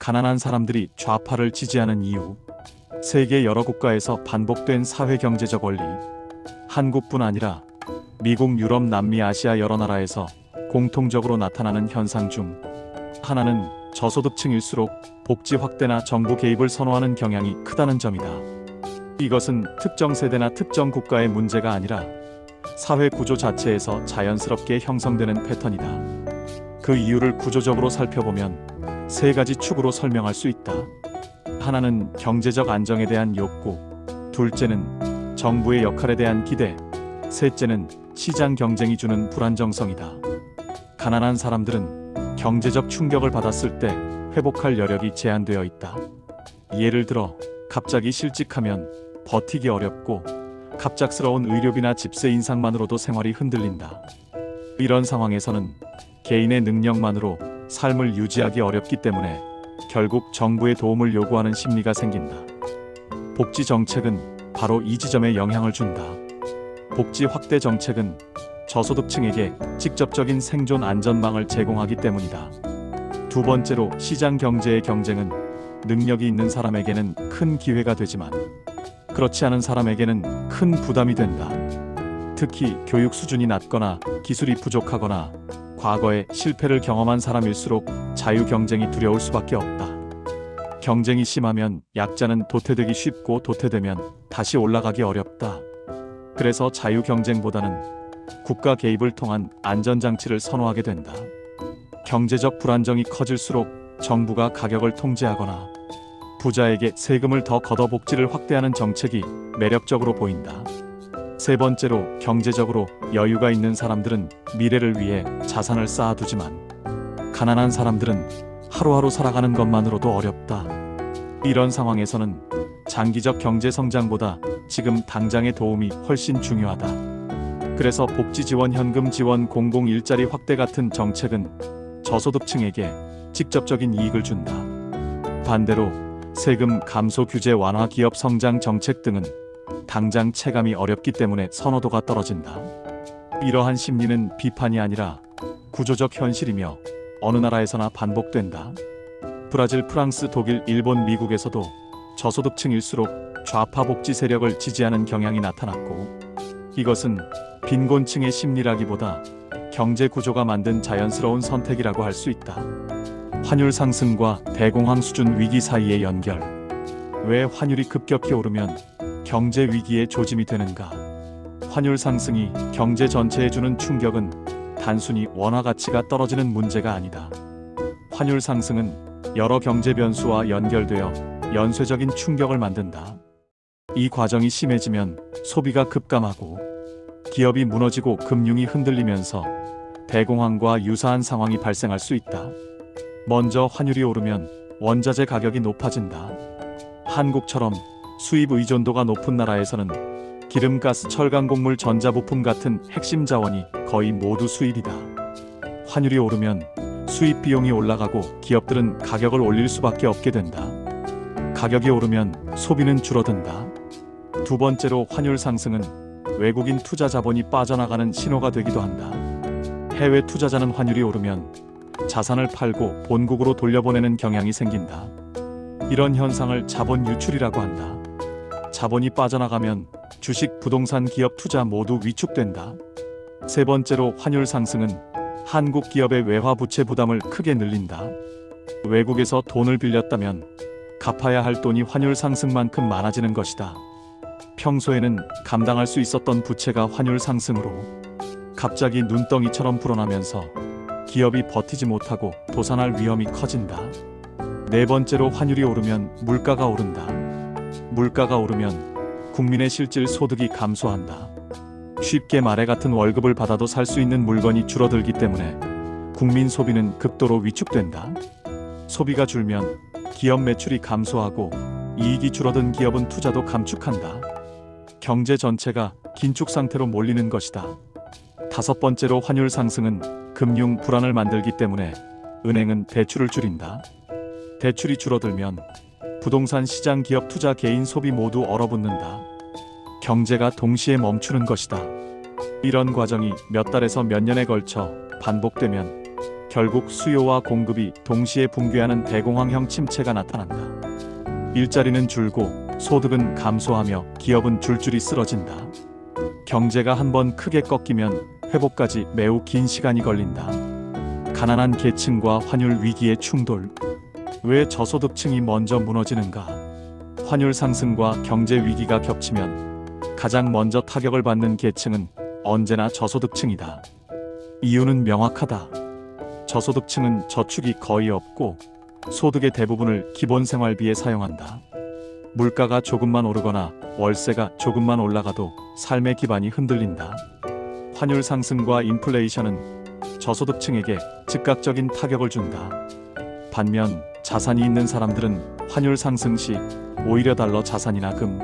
가난한 사람들이 좌파를 지지하는 이유, 세계 여러 국가에서 반복된 사회 경제적 원리, 한국뿐 아니라 미국, 유럽, 남미, 아시아 여러 나라에서 공통적으로 나타나는 현상 중 하나는 저소득층일수록 복지 확대나 정부 개입을 선호하는 경향이 크다는 점이다. 이것은 특정 세대나 특정 국가의 문제가 아니라 사회 구조 자체에서 자연스럽게 형성되는 패턴이다. 그 이유를 구조적으로 살펴보면 세 가지 축으로 설명할 수 있다. 하나는 경제적 안정에 대한 욕구, 둘째는 정부의 역할에 대한 기대, 셋째는 시장 경쟁이 주는 불안정성이다. 가난한 사람들은 경제적 충격을 받았을 때 회복할 여력이 제한되어 있다. 예를 들어 갑자기 실직하면 버티기 어렵고 갑작스러운 의료비나 집세 인상만으로도 생활이 흔들린다. 이런 상황에서는 개인의 능력만으로 삶을 유지하기 어렵기 때문에 결국 정부의 도움을 요구하는 심리가 생긴다. 복지 정책은 바로 이 지점에 영향을 준다. 복지 확대 정책은 저소득층에게 직접적인 생존 안전망을 제공하기 때문이다. 두 번째로 시장 경제의 경쟁은 능력이 있는 사람에게는 큰 기회가 되지만 그렇지 않은 사람에게는 큰 부담이 된다. 특히 교육 수준이 낮거나 기술이 부족하거나 과거에 실패를 경험한 사람일수록 자유 경쟁이 두려울 수밖에 없다. 경쟁이 심하면 약자는 도태되기 쉽고 도태되면 다시 올라가기 어렵다. 그래서 자유 경쟁보다는 국가 개입을 통한 안전장치를 선호하게 된다. 경제적 불안정이 커질수록 정부가 가격을 통제하거나 부자에게 세금을 더 걷어 복지를 확대하는 정책이 매력적으로 보인다. 세 번째로 경제적으로 여유가 있는 사람들은 미래를 위해 자산을 쌓아두지만 가난한 사람들은 하루하루 살아가는 것만으로도 어렵다. 이런 상황에서는 장기적 경제 성장보다 지금 당장의 도움이 훨씬 중요하다. 그래서 복지 지원, 현금 지원, 공공 일자리 확대 같은 정책은 저소득층에게 직접적인 이익을 준다. 반대로 세금 감소, 규제 완화, 기업 성장 정책 등은 당장 체감이 어렵기 때문에 선호도가 떨어진다. 이러한 심리는 비판이 아니라 구조적 현실이며 어느 나라에서나 반복된다. 브라질, 프랑스, 독일, 일본, 미국에서도 저소득층일수록 좌파 복지 세력을 지지하는 경향이 나타났고, 이것은 빈곤층의 심리라기보다 경제 구조가 만든 자연스러운 선택이라고 할 수 있다. 환율 상승과 대공황 수준 위기 사이의 연결. 왜 환율이 급격히 오르면 경제 위기의 조짐이 되는가? 환율 상승이 경제 전체에 주는 충격은 단순히 원화 가치가 떨어지는 문제가 아니다. 환율 상승은 여러 경제 변수와 연결되어 연쇄적인 충격을 만든다. 이 과정이 심해지면 소비가 급감하고 기업이 무너지고 금융이 흔들리면서 대공황과 유사한 상황이 발생할 수 있다. 먼저 환율이 오르면 원자재 가격이 높아진다. 한국처럼 수입 의존도가 높은 나라에서는 기름, 가스, 철강, 곡물, 전자부품 같은 핵심 자원이 거의 모두 수입이다. 환율이 오르면 수입 비용이 올라가고 기업들은 가격을 올릴 수밖에 없게 된다. 가격이 오르면 소비는 줄어든다. 두 번째로 환율 상승은 외국인 투자 자본이 빠져나가는 신호가 되기도 한다. 해외 투자자는 환율이 오르면 자산을 팔고 본국으로 돌려보내는 경향이 생긴다. 이런 현상을 자본 유출이라고 한다. 자본이 빠져나가면 주식, 부동산, 기업 투자 모두 위축된다. 세 번째로 환율 상승은 한국 기업의 외화 부채 부담을 크게 늘린다. 외국에서 돈을 빌렸다면 갚아야 할 돈이 환율 상승만큼 많아지는 것이다. 평소에는 감당할 수 있었던 부채가 환율 상승으로 갑자기 눈덩이처럼 불어나면서 기업이 버티지 못하고 도산할 위험이 커진다. 네 번째로 환율이 오르면 물가가 오른다. 물가가 오르면 국민의 실질 소득이 감소한다. 쉽게 말해 같은 월급을 받아도 살 수 있는 물건이 줄어들기 때문에 국민 소비는 극도로 위축된다. 소비가 줄면 기업 매출이 감소하고 이익이 줄어든 기업은 투자도 감축한다. 경제 전체가 긴축 상태로 몰리는 것이다. 다섯 번째로 환율 상승은 금융 불안을 만들기 때문에 은행은 대출을 줄인다. 대출이 줄어들면 부동산 시장, 기업 투자, 개인 소비 모두 얼어붙는다. 경제가 동시에 멈추는 것이다. 이런 과정이 몇 달에서 몇 년에 걸쳐 반복되면 결국 수요와 공급이 동시에 붕괴하는 대공황형 침체가 나타난다. 일자리는 줄고 소득은 감소하며 기업은 줄줄이 쓰러진다. 경제가 한번 크게 꺾이면 회복까지 매우 긴 시간이 걸린다. 가난한 계층과 환율 위기의 충돌. 왜 저소득층이 먼저 무너지는가? 환율 상승과 경제 위기가 겹치면 가장 먼저 타격을 받는 계층은 언제나 저소득층이다. 이유는 명확하다. 저소득층은 저축이 거의 없고 소득의 대부분을 기본 생활비에 사용한다. 물가가 조금만 오르거나 월세가 조금만 올라가도 삶의 기반이 흔들린다. 환율 상승과 인플레이션은 저소득층에게 즉각적인 타격을 준다. 반면 자산이 있는 사람들은 환율 상승 시 오히려 달러 자산이나 금,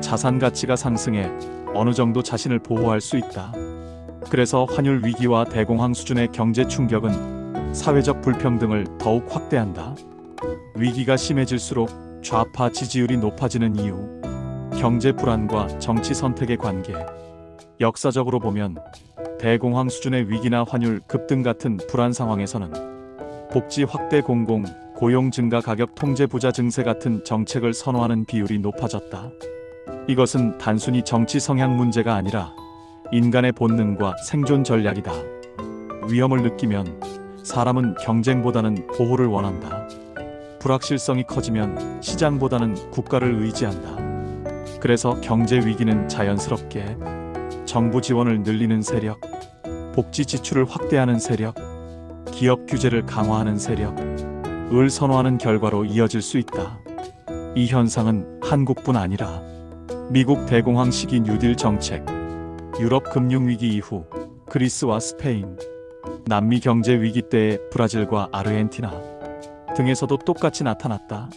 자산 가치가 상승해 어느 정도 자신을 보호할 수 있다. 그래서 환율 위기와 대공황 수준의 경제 충격은 사회적 불평등을 더욱 확대한다. 위기가 심해질수록 좌파 지지율이 높아지는 이유, 경제 불안과 정치 선택의 관계. 역사적으로 보면 대공황 수준의 위기나 환율 급등 같은 불안 상황에서는 복지 확대 공공, 고용 증가 가격 통제 부자 증세 같은 정책을 선호하는 비율이 높아졌다. 이것은 단순히 정치 성향 문제가 아니라 인간의 본능과 생존 전략이다. 위험을 느끼면 사람은 경쟁보다는 보호를 원한다. 불확실성이 커지면 시장보다는 국가를 의지한다. 그래서 경제 위기는 자연스럽게 정부 지원을 늘리는 세력, 복지 지출을 확대하는 세력, 기업 규제를 강화하는 세력을 선호하는 결과로 이어질 수 있다. 이 현상은 한국뿐 아니라 미국 대공황 시기 뉴딜 정책, 유럽 금융위기 이후 그리스와 스페인, 남미 경제 위기 때의 브라질과 아르헨티나 등에서도 똑같이 나타났다.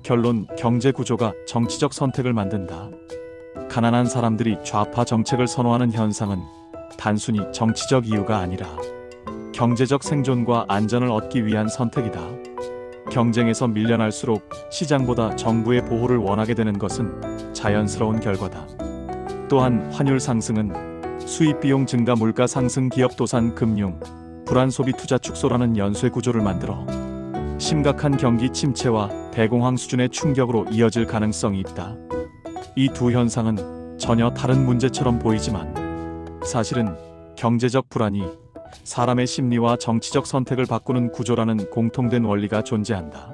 결론, 경제 구조가 정치적 선택을 만든다. 가난한 사람들이 좌파 정책을 선호하는 현상은 단순히 정치적 이유가 아니라 경제적 생존과 안전을 얻기 위한 선택이다. 경쟁에서 밀려날수록 시장보다 정부의 보호를 원하게 되는 것은 자연스러운 결과다. 또한 환율 상승은 수입 비용 증가, 물가 상승, 기업 도산, 금융 불안, 소비 투자 축소라는 연쇄 구조를 만들어 심각한 경기 침체와 대공황 수준의 충격으로 이어질 가능성이 있다. 이 두 현상은 전혀 다른 문제처럼 보이지만 사실은 경제적 불안이 사람의 심리와 정치적 선택을 바꾸는 구조라는 공통된 원리가 존재한다.